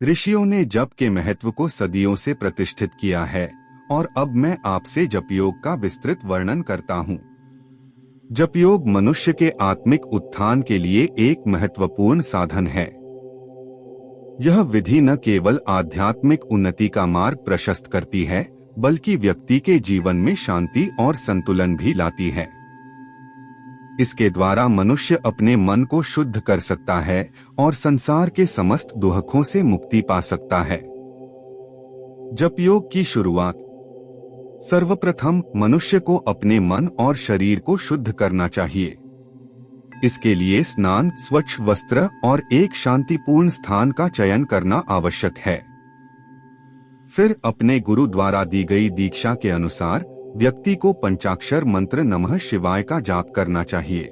ऋषियों ने जप के महत्व को सदियों से प्रतिष्ठित किया है और अब मैं आपसे जपयोग का विस्तृत वर्णन करता हूँ। जपयोग मनुष्य के आत्मिक उत्थान के लिए एक महत्वपूर्ण साधन है। यह विधि न केवल आध्यात्मिक उन्नति का मार्ग प्रशस्त करती है, बल्कि व्यक्ति के जीवन में शांति और संतुलन भी लाती है। इसके द्वारा मनुष्य अपने मन को शुद्ध कर सकता है और संसार के समस्त दुखों से मुक्ति पा सकता है। जपयोग की शुरुआत। सर्वप्रथम मनुष्य को अपने मन और शरीर को शुद्ध करना चाहिए। इसके लिए स्नान, स्वच्छ वस्त्र और एक शांतिपूर्ण स्थान का चयन करना आवश्यक है। फिर अपने गुरु द्वारा दी गई दीक्षा के अनुसार व्यक्ति को पंचाक्षर मंत्र नमः शिवाय का जाप करना चाहिए।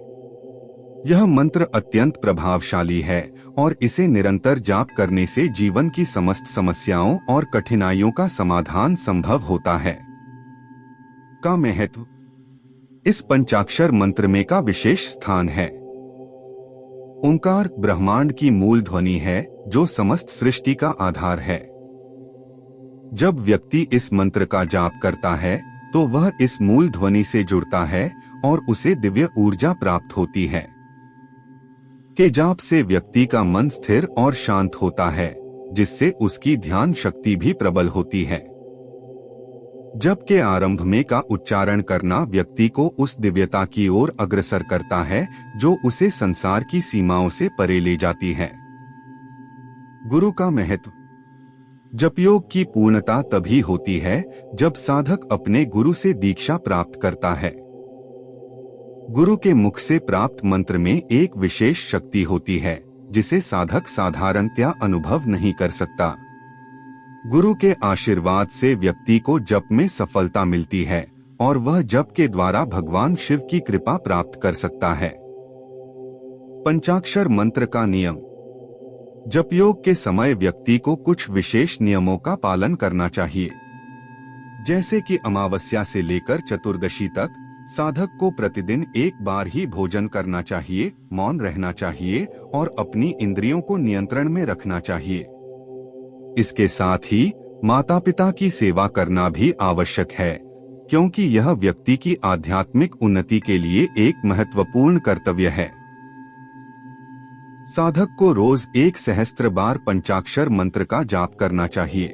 यह मंत्र अत्यंत प्रभावशाली है और इसे निरंतर जाप करने से जीवन की समस्त समस्याओं और कठिनाइयों का समाधान संभव होता है। का महत्व। इस पंचाक्षर मंत्र में का विशेष स्थान है। ओंकार ब्रह्मांड की मूल ध्वनि है जो समस्त सृष्टि का आधार है। जब व्यक्ति इस मंत्र का जाप करता है तो वह इस मूल ध्वनि से जुड़ता है और उसे दिव्य ऊर्जा प्राप्त होती है। के जाप से व्यक्ति का मन स्थिर और शांत होता है, जिससे उसकी ध्यान शक्ति भी प्रबल होती है। जप के आरंभ में का उच्चारण करना व्यक्ति को उस दिव्यता की ओर अग्रसर करता है जो उसे संसार की सीमाओं से परे ले जाती है। गुरु का महत्व। जपयोग की पूर्णता तभी होती है जब साधक अपने गुरु से दीक्षा प्राप्त करता है। गुरु के मुख से प्राप्त मंत्र में एक विशेष शक्ति होती है जिसे साधक साधारणतया अनुभव नहीं कर सकता। गुरु के आशीर्वाद से व्यक्ति को जप में सफलता मिलती है और वह जप के द्वारा भगवान शिव की कृपा प्राप्त कर सकता है। पंचाक्षर मंत्र का नियम। जपयोग के समय व्यक्ति को कुछ विशेष नियमों का पालन करना चाहिए, जैसे कि अमावस्या से लेकर चतुर्दशी तक साधक को प्रतिदिन एक बार ही भोजन करना चाहिए, मौन रहना चाहिए और अपनी इंद्रियों को नियंत्रण में रखना चाहिए। इसके साथ ही माता पिता की सेवा करना भी आवश्यक है, क्योंकि यह व्यक्ति की आध्यात्मिक उन्नति के लिए एक महत्वपूर्ण कर्तव्य है। साधक को रोज 1 सहस्त्र बार पंचाक्षर मंत्र का जाप करना चाहिए।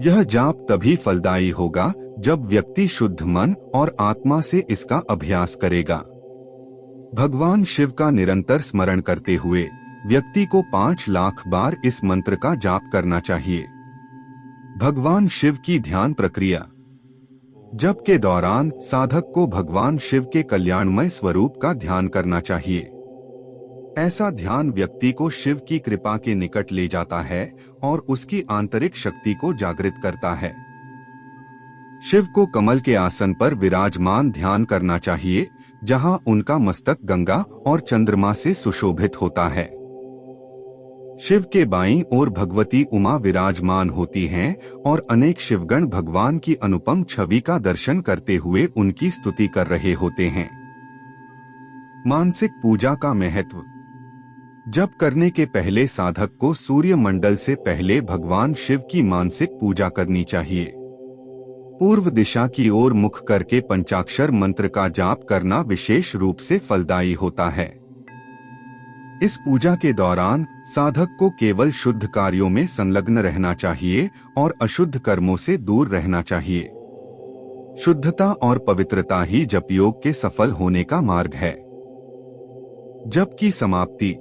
यह जाप तभी फलदायी होगा जब व्यक्ति शुद्ध मन और आत्मा से इसका अभ्यास करेगा। भगवान शिव का निरंतर स्मरण करते हुए व्यक्ति को 5 लाख बार इस मंत्र का जाप करना चाहिए। भगवान शिव की ध्यान प्रक्रिया। जप के दौरान साधक को भगवान शिव के कल्याणमय स्वरूप का ध्यान करना चाहिए। ऐसा ध्यान व्यक्ति को शिव की कृपा के निकट ले जाता है और उसकी आंतरिक शक्ति को जागृत करता है। शिव को कमल के आसन पर विराजमान ध्यान करना चाहिए, जहां उनका मस्तक गंगा और चंद्रमा से सुशोभित होता है। शिव के बाईं ओर भगवती उमा विराजमान होती हैं और अनेक शिवगण भगवान की अनुपम छवि का दर्शन करते हुए उनकी स्तुति कर रहे होते हैं। मानसिक पूजा का महत्व। जप करने के पहले साधक को सूर्य मंडल से पहले भगवान शिव की मानसिक पूजा करनी चाहिए। पूर्व दिशा की ओर मुख करके पंचाक्षर मंत्र का जाप करना विशेष रूप से फलदायी होता है। इस पूजा के दौरान साधक को केवल शुद्ध कार्यों में संलग्न रहना चाहिए और अशुद्ध कर्मों से दूर रहना चाहिए। शुद्धता और पवित्रता ही जपयोग के सफल होने का मार्ग है। जप की समाप्ति।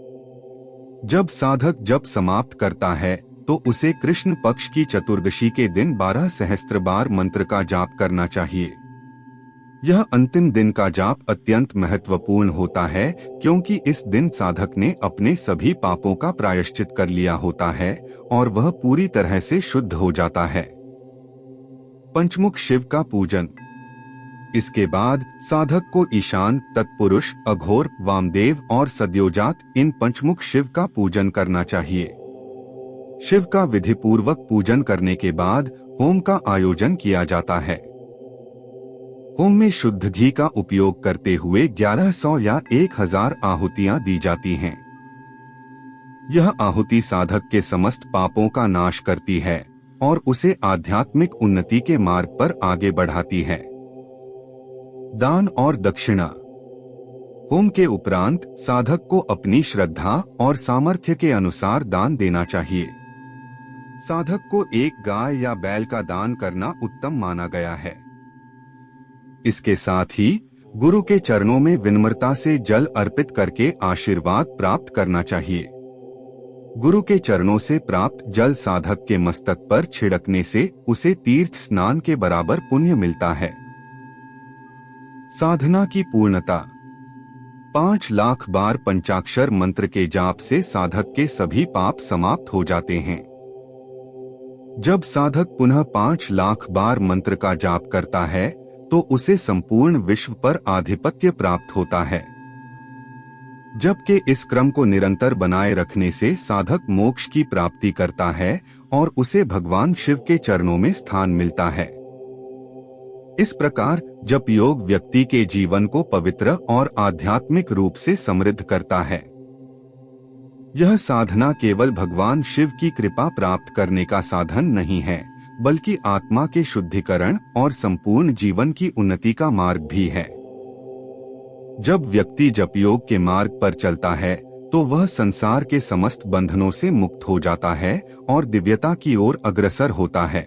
जब साधक जप समाप्त करता है तो उसे कृष्ण पक्ष की चतुर्दशी के दिन 12 सहस्त्र बार मंत्र का जाप करना चाहिए। यह अंतिम दिन का जाप अत्यंत महत्वपूर्ण होता है, क्योंकि इस दिन साधक ने अपने सभी पापों का प्रायश्चित कर लिया होता है और वह पूरी तरह से शुद्ध हो जाता है। पंचमुख शिव का पूजन। इसके बाद साधक को ईशान, तत्पुरुष, अघोर, वामदेव और सद्योजात इन पंचमुख शिव का पूजन करना चाहिए। शिव का विधि पूर्वक पूजन करने के बाद होम का आयोजन किया जाता है। होम में शुद्ध घी का उपयोग करते हुए 1100 या 1000 आहुतियां दी जाती हैं। यह आहुति साधक के समस्त पापों का नाश करती है और उसे आध्यात्मिक उन्नति के मार्ग पर आगे बढ़ाती है। दान और दक्षिणा। होम के उपरांत साधक को अपनी श्रद्धा और सामर्थ्य के अनुसार दान देना चाहिए। साधक को एक गाय या बैल का दान करना उत्तम माना गया है। इसके साथ ही गुरु के चरणों में विनम्रता से जल अर्पित करके आशीर्वाद प्राप्त करना चाहिए। गुरु के चरणों से प्राप्त जल साधक के मस्तक पर छिड़कने से उसे तीर्थ स्नान के बराबर पुण्य मिलता है। साधना की पूर्णता। 5 लाख बार पंचाक्षर मंत्र के जाप से साधक के सभी पाप समाप्त हो जाते हैं। जब साधक पुनः 5 लाख बार मंत्र का जाप करता है तो उसे संपूर्ण विश्व पर आधिपत्य प्राप्त होता है। जबकि इस क्रम को निरंतर बनाए रखने से साधक मोक्ष की प्राप्ति करता है और उसे भगवान शिव के चरणों में स्थान मिलता है। इस प्रकार जप योग व्यक्ति के जीवन को पवित्र और आध्यात्मिक रूप से समृद्ध करता है। यह साधना केवल भगवान शिव की कृपा प्राप्त करने का साधन नहीं है, बल्कि आत्मा के शुद्धिकरण और संपूर्ण जीवन की उन्नति का मार्ग भी है। जब व्यक्ति जप योग के मार्ग पर चलता है तो वह संसार के समस्त बंधनों से मुक्त हो जाता है और दिव्यता की ओर अग्रसर होता है।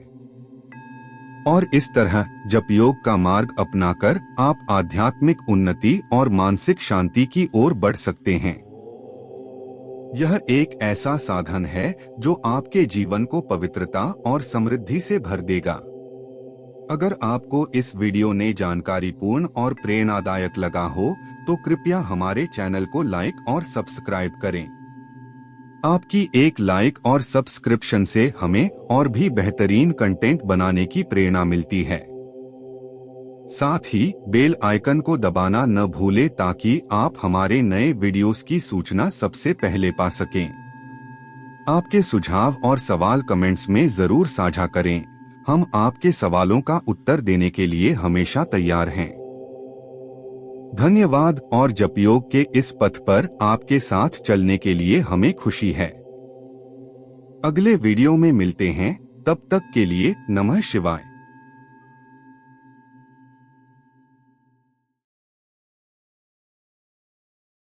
और इस तरह जप योग का मार्ग अपनाकर आप आध्यात्मिक उन्नति और मानसिक शांति की ओर बढ़ सकते हैं। यह एक ऐसा साधन है जो आपके जीवन को पवित्रता और समृद्धि से भर देगा। अगर आपको इस वीडियो ने जानकारीपूर्ण और प्रेरणादायक लगा हो तो कृपया हमारे चैनल को लाइक और सब्सक्राइब करें। आपकी एक लाइक और सब्सक्रिप्शन से हमें और भी बेहतरीन कंटेंट बनाने की प्रेरणा मिलती है। साथ ही बेल आइकन को दबाना न भूलें ताकि आप हमारे नए वीडियोस की सूचना सबसे पहले पा सकें। आपके सुझाव और सवाल कमेंट्स में जरूर साझा करें। हम आपके सवालों का उत्तर देने के लिए हमेशा तैयार हैं। धन्यवाद और जप योग के इस पथ पर आपके साथ चलने के लिए हमें खुशी है। अगले वीडियो में मिलते हैं, तब तक के लिए नमः शिवाय।